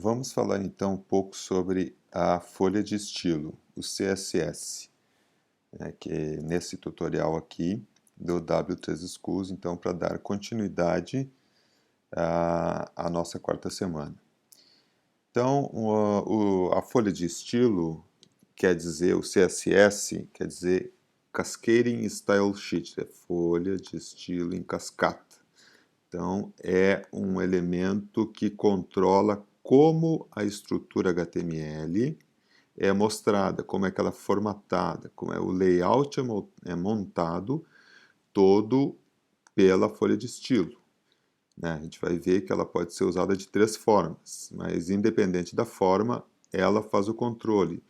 Vamos falar então um pouco sobre a folha de estilo, o CSS, né, que é nesse tutorial aqui do W3 Schools, então para dar continuidade à nossa quarta semana. Então, a folha de estilo quer dizer, o CSS quer dizer Cascading Style Sheet, é folha de estilo em cascata. Então, é um elemento que controla como a estrutura HTML é mostrada, como é que ela é formatada, como é o layout é montado todo pela folha de estilo, né? A gente vai ver que ela pode ser usada de três formas, mas independente da forma, ela faz o controle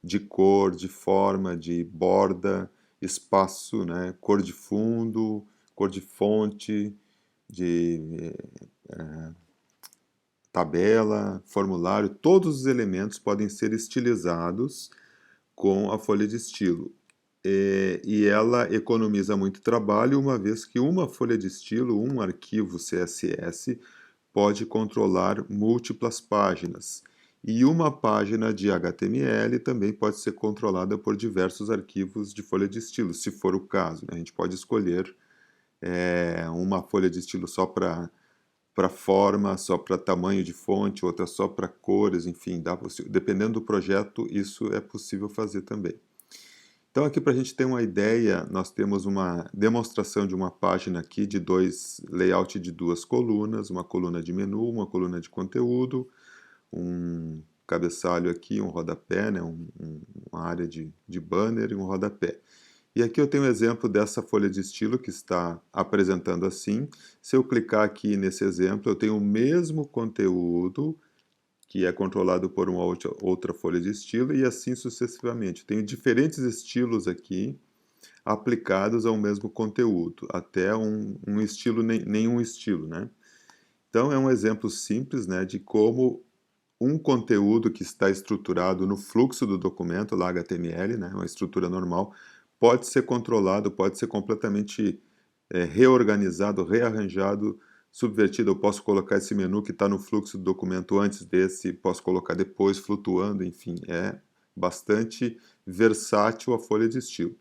de cor, de forma, de borda, espaço, né? Cor de fundo, cor de fonte, de tabela, formulário, todos os elementos podem ser estilizados com a folha de estilo. E ela economiza muito trabalho, uma vez que uma folha de estilo, um arquivo CSS, pode controlar múltiplas páginas. E uma página de HTML também pode ser controlada por diversos arquivos de folha de estilo, se for o caso, né? A gente pode escolher uma folha de estilo só para forma, só para tamanho de fonte, outra só para cores, enfim, dependendo do projeto, isso é possível fazer também. Então aqui para a gente ter uma ideia, nós temos uma demonstração de uma página aqui de layout de duas colunas, uma coluna de menu, uma coluna de conteúdo, um cabeçalho aqui, um rodapé, né, uma área de banner e um rodapé. E aqui eu tenho um exemplo dessa folha de estilo que está apresentando assim. Se eu clicar aqui nesse exemplo, eu tenho o mesmo conteúdo que é controlado por uma outra folha de estilo e assim sucessivamente. Tenho diferentes estilos aqui aplicados ao mesmo conteúdo, até um estilo, nenhum estilo, né? Então é um exemplo simples, né, de como um conteúdo que está estruturado no fluxo do documento, lá HTML, né, uma estrutura normal, pode ser controlado, pode ser completamente reorganizado, rearranjado, subvertido. Eu posso colocar esse menu que está no fluxo do documento antes desse, posso colocar depois, flutuando, enfim, é bastante versátil a folha de estilo.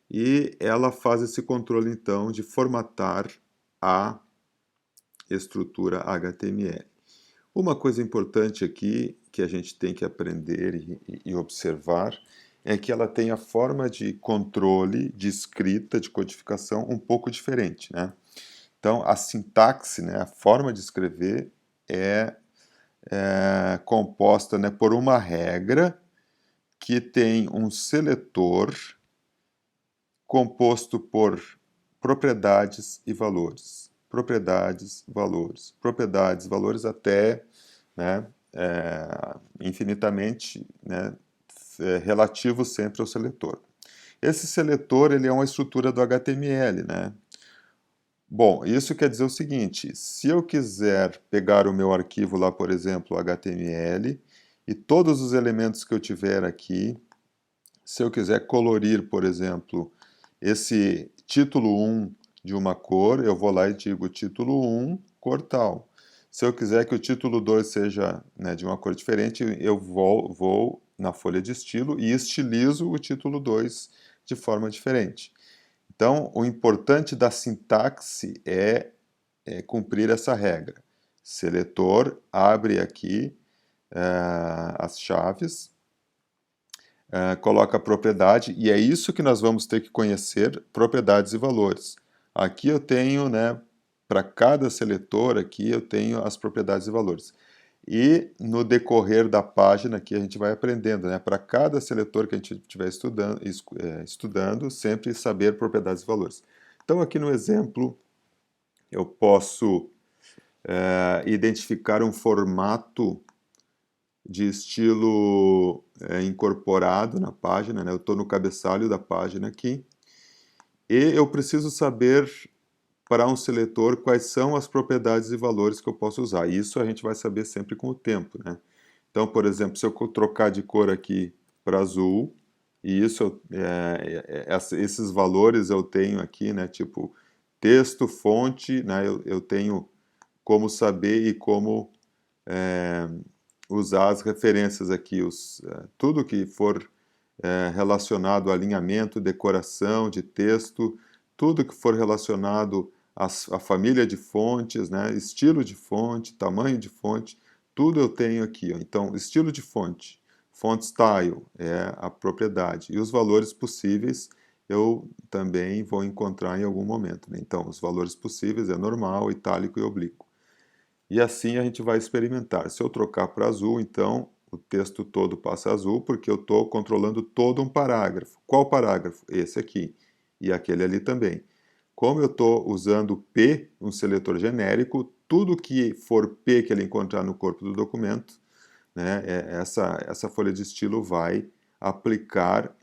E ela faz esse controle, então, de formatar a estrutura HTML. Uma coisa importante aqui que a gente tem que aprender e observar é que ela tem a forma de controle, de escrita, de codificação um pouco diferente, né? Então, a sintaxe, né, a forma de escrever é composta, né, por uma regra que tem um seletor composto por propriedades e valores. Propriedades, valores até, né, infinitamente, né, relativo sempre ao seletor. Esse seletor ele é uma estrutura do HTML, né? Bom, isso quer dizer o seguinte, se eu quiser pegar o meu arquivo lá, por exemplo, HTML, e todos os elementos que eu tiver aqui, se eu quiser colorir, por exemplo, esse título 1 de uma cor, eu vou lá e digo título 1, cor tal. Se eu quiser que o título 2 seja, né, de uma cor diferente, eu vou na folha de estilo e estilizo o título 2 de forma diferente. Então, o importante da sintaxe é cumprir essa regra. Seletor abre aqui as chaves, coloca a propriedade, e é isso que nós vamos ter que conhecer, propriedades e valores. Aqui eu tenho, né, para cada seletor aqui eu tenho as propriedades e valores. E no decorrer da página aqui a gente vai aprendendo, né, para cada seletor que a gente estiver estudando, sempre saber propriedades e valores. Então aqui no exemplo eu posso identificar um formato de estilo incorporado na página, né? Eu estou no cabeçalho da página aqui, e eu preciso saber para um seletor quais são as propriedades e valores que eu posso usar. Isso a gente vai saber sempre com o tempo, né? Então, por exemplo, se eu trocar de cor aqui para azul, e esses valores eu tenho aqui, né? Tipo texto, fonte, né? Eu tenho como saber e como usar as referências aqui, tudo que for relacionado a alinhamento, decoração de texto, tudo que for relacionado à família de fontes, né, estilo de fonte, tamanho de fonte, tudo eu tenho aqui. Ó. Então, estilo de fonte, font style é a propriedade, e os valores possíveis eu também vou encontrar em algum momento. Né? Então, os valores possíveis é normal, itálico e oblíquo. E assim a gente vai experimentar. Se eu trocar para azul, então o texto todo passa a azul, porque eu estou controlando todo um parágrafo. Qual parágrafo? Esse aqui. E aquele ali também. Como eu estou usando P, um seletor genérico, tudo que for P que ele encontrar no corpo do documento, né, essa folha de estilo vai aplicar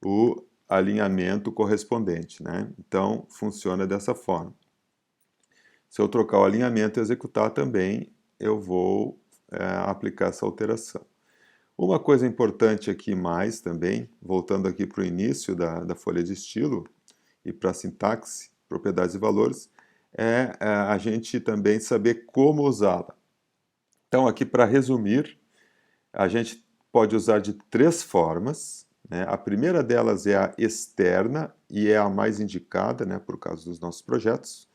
o alinhamento correspondente. Né? Então, funciona dessa forma. Se eu trocar o alinhamento e executar também, eu vou aplicar essa alteração. Uma coisa importante aqui mais também, voltando aqui para o início da folha de estilo e para a sintaxe, propriedades e valores, é a gente também saber como usá-la. Então aqui para resumir, a gente pode usar de 3 formas. Né? A primeira delas é a externa e é a mais indicada, né, por causa dos nossos projetos.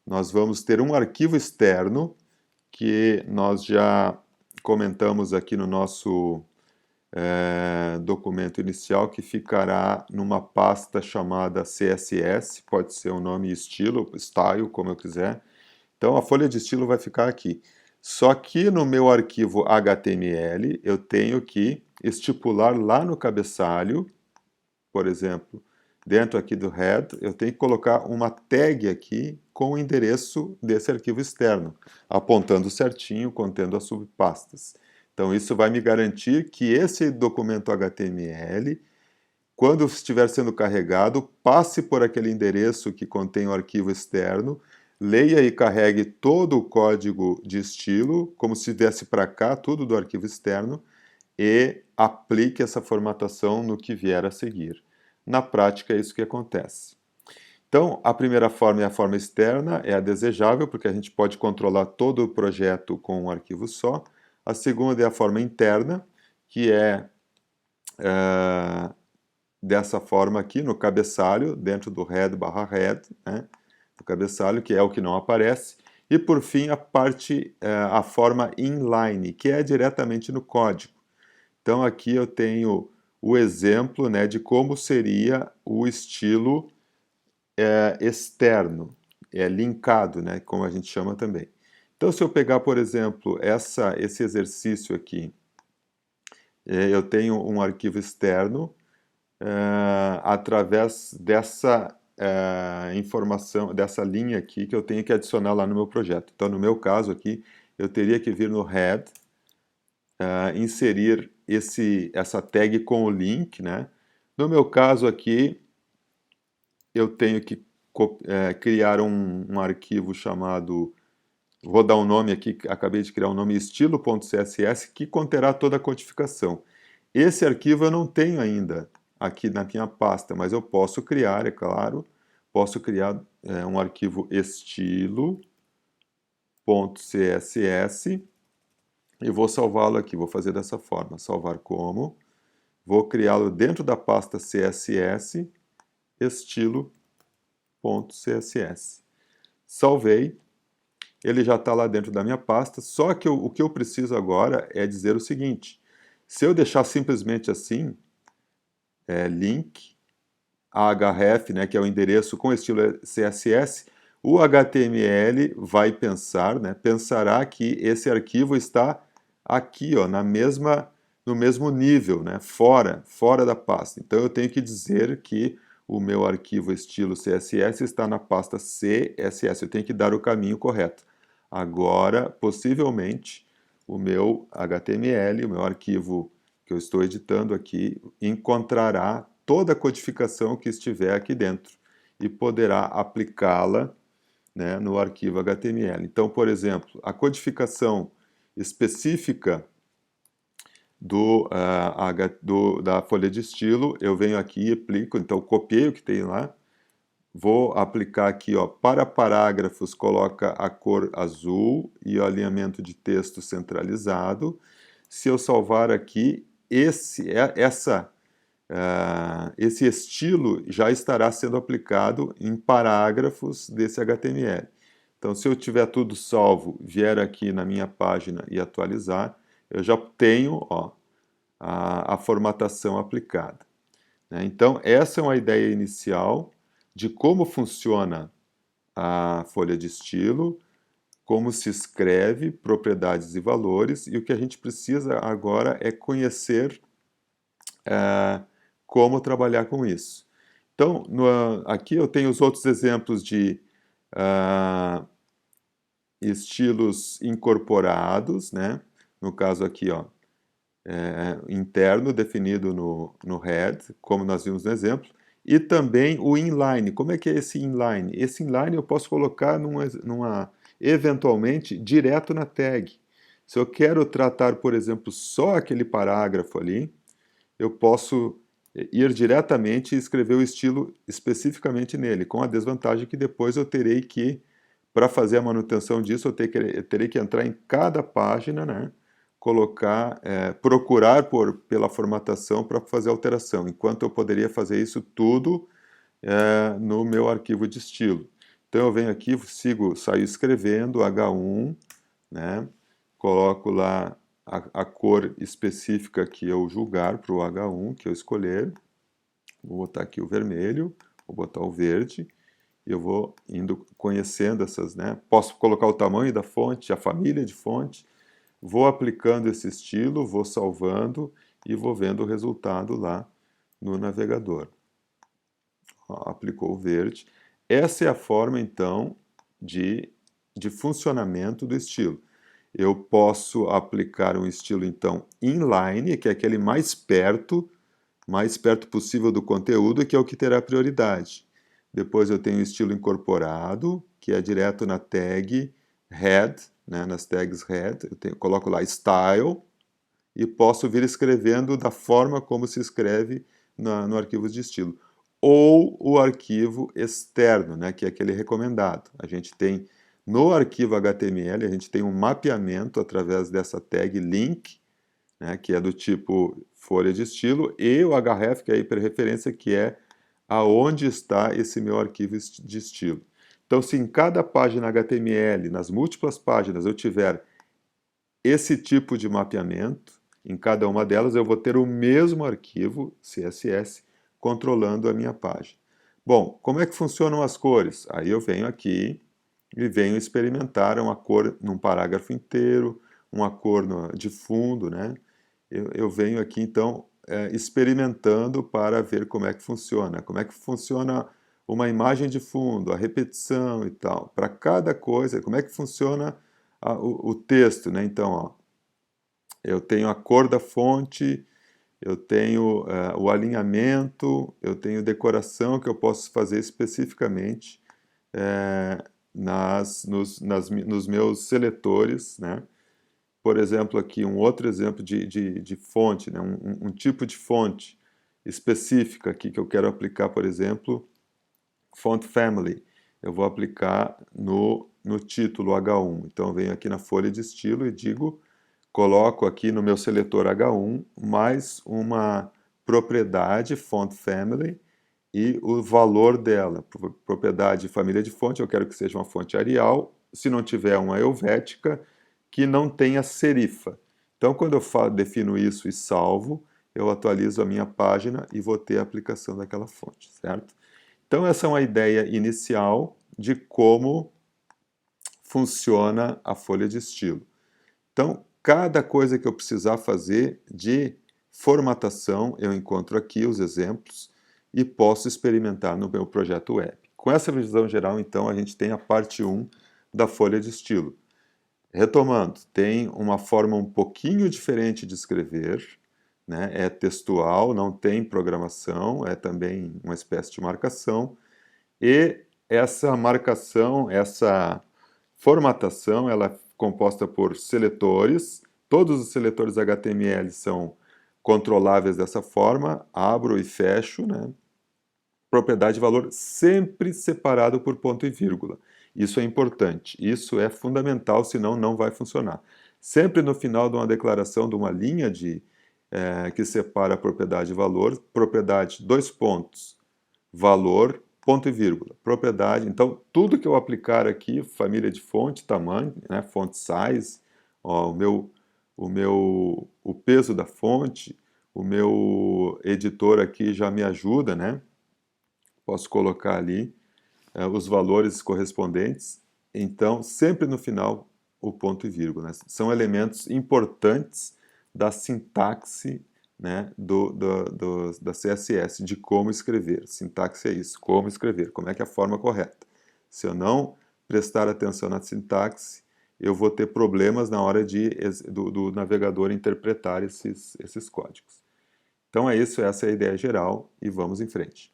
Nós vamos ter um arquivo externo que nós já comentamos aqui no nosso documento inicial, que ficará numa pasta chamada CSS, pode ser um nome estilo, style, como eu quiser. Então a folha de estilo vai ficar aqui. Só que no meu arquivo HTML eu tenho que estipular lá no cabeçalho, por exemplo, dentro aqui do head, eu tenho que colocar uma tag aqui com o endereço desse arquivo externo, apontando certinho, contendo as subpastas. Então isso vai me garantir que esse documento HTML, quando estiver sendo carregado, passe por aquele endereço que contém o arquivo externo, leia e carregue todo o código de estilo, como se viesse para cá, tudo do arquivo externo, e aplique essa formatação no que vier a seguir. Na prática é isso que acontece. Então, a primeira forma é a forma externa, é a desejável, porque a gente pode controlar todo o projeto com um arquivo só. A segunda é a forma interna, que é dessa forma aqui, no cabeçalho, dentro do head/head, né, do cabeçalho, que é o que não aparece. E, por fim, a forma inline, que é diretamente no código. Então, aqui eu tenho o exemplo, né, de como seria o estilo externo, linkado, né, como a gente chama também. Então, se eu pegar, por exemplo, esse exercício aqui, eu tenho um arquivo externo através dessa informação, dessa linha aqui que eu tenho que adicionar lá no meu projeto. Então, no meu caso aqui, eu teria que vir no head, inserir essa tag com o link, né? No meu caso aqui, eu tenho que criar um arquivo chamado, vou dar um nome aqui, acabei de criar um nome estilo.css, que conterá toda a codificação. Esse arquivo eu não tenho ainda aqui na minha pasta, mas eu posso criar, é claro, posso criar um arquivo estilo.css e vou salvá-lo aqui, vou fazer dessa forma, salvar como, vou criá-lo dentro da pasta CSS, estilo.css. Salvei, ele já está lá dentro da minha pasta, só que o que eu preciso agora é dizer o seguinte, se eu deixar simplesmente assim, link, href, né, que é o endereço com estilo CSS, o HTML vai pensar, né, pensará que esse arquivo está aqui, ó, no mesmo nível, né, fora da pasta. Então eu tenho que dizer que o meu arquivo estilo CSS está na pasta CSS. Eu tenho que dar o caminho correto. Agora, possivelmente, o meu HTML, o meu arquivo que eu estou editando aqui, encontrará toda a codificação que estiver aqui dentro e poderá aplicá-la, né, no arquivo HTML. Então, por exemplo, a codificação específica da folha de estilo, eu venho aqui e aplico, então copiei o que tem lá, vou aplicar aqui, ó, para parágrafos, coloca a cor azul e o alinhamento de texto centralizado. se eu salvar aqui, esse estilo já estará sendo aplicado em parágrafos desse HTML. Então, se eu tiver tudo salvo, vier aqui na minha página e atualizar, eu já tenho, ó, a formatação aplicada, né? Então, essa é uma ideia inicial de como funciona a folha de estilo, como se escreve, propriedades e valores, e o que a gente precisa agora é conhecer como trabalhar com isso. Então, aqui eu tenho os outros exemplos de estilos incorporados, né? No caso aqui, ó, interno definido no head, como nós vimos no exemplo, e também o inline. Como é que é esse inline? Esse inline eu posso colocar eventualmente direto na tag. Se eu quero tratar, por exemplo, só aquele parágrafo ali, eu posso ir diretamente e escrever o estilo especificamente nele, com a desvantagem que depois eu terei que, para fazer a manutenção disso, eu terei que entrar em cada página, né? Colocar, procurar pela formatação para fazer alteração, enquanto eu poderia fazer isso tudo no meu arquivo de estilo. Então eu venho aqui, saio escrevendo H1, né? Coloco lá a cor específica que eu julgar para o H1, que eu escolher. Vou botar aqui o vermelho, vou botar o verde, e eu vou indo conhecendo essas, né? Posso colocar o tamanho da fonte, a família de fonte, vou aplicando esse estilo, vou salvando e vou vendo o resultado lá no navegador. Ó, aplicou o verde. Essa é a forma, então, de funcionamento do estilo. Eu posso aplicar um estilo, então, inline, que é aquele mais perto possível do conteúdo, que é o que terá prioridade. Depois eu tenho o estilo incorporado, que é direto na tag head, né, nas tags head, coloco lá style, e posso vir escrevendo da forma como se escreve no arquivo de estilo. Ou o arquivo externo, né, que é aquele recomendado. A gente tem, no arquivo HTML, a gente tem um mapeamento através dessa tag link, né, que é do tipo folha de estilo, e o href, que é a hiperreferência, que é aonde está esse meu arquivo de estilo. Então, se em cada página HTML, nas múltiplas páginas, eu tiver esse tipo de mapeamento, em cada uma delas eu vou ter o mesmo arquivo CSS controlando a minha página. Bom, como é que funcionam as cores? Aí eu venho aqui e venho experimentar uma cor num parágrafo inteiro, uma cor de fundo, né? Eu venho aqui, então, experimentando para ver como é que funciona uma imagem de fundo, a repetição e tal. Para cada coisa, como é que funciona o texto, né? Então, ó, eu tenho a cor da fonte, eu tenho o alinhamento, eu tenho decoração que eu posso fazer especificamente nos meus seletores, né? Por exemplo, aqui um outro exemplo de fonte, né? Um tipo de fonte específica aqui que eu quero aplicar, por exemplo, font family. Eu vou aplicar no título H1. Então, eu venho aqui na folha de estilo e coloco aqui no meu seletor H1 mais uma propriedade font family e o valor dela. Propriedade família de fonte, eu quero que seja uma fonte Arial. Se não tiver uma Helvética, que não tenha serifa. Então, quando eu defino isso e salvo, eu atualizo a minha página e vou ter a aplicação daquela fonte, certo? Então, essa é uma ideia inicial de como funciona a folha de estilo. Então, cada coisa que eu precisar fazer de formatação, eu encontro aqui os exemplos e posso experimentar no meu projeto web. Com essa visão geral, então, a gente tem a parte 1 da folha de estilo. Retomando, tem uma forma um pouquinho diferente de escrever, né? É textual, não tem programação, é também uma espécie de marcação, e essa marcação, essa formatação, ela é composta por seletores, todos os seletores HTML são controláveis dessa forma, abro e fecho, né? Propriedade e valor sempre separado por ponto e vírgula. Isso é importante, isso é fundamental, senão não vai funcionar. Sempre no final de uma declaração, de uma linha que separa propriedade e valor, propriedade, dois pontos, valor, ponto e vírgula. Propriedade, então, tudo que eu aplicar aqui, família de fonte, tamanho, né, font size, ó, o peso da fonte, o meu editor aqui já me ajuda, né? Posso colocar ali os valores correspondentes. Então, sempre no final, o ponto e vírgula, né? São elementos importantes da sintaxe, né, da CSS, de como escrever. Sintaxe é isso, como escrever, como é que é a forma correta. Se eu não prestar atenção na sintaxe, eu vou ter problemas na hora do navegador interpretar esses códigos. Então é isso, essa é a ideia geral e vamos em frente.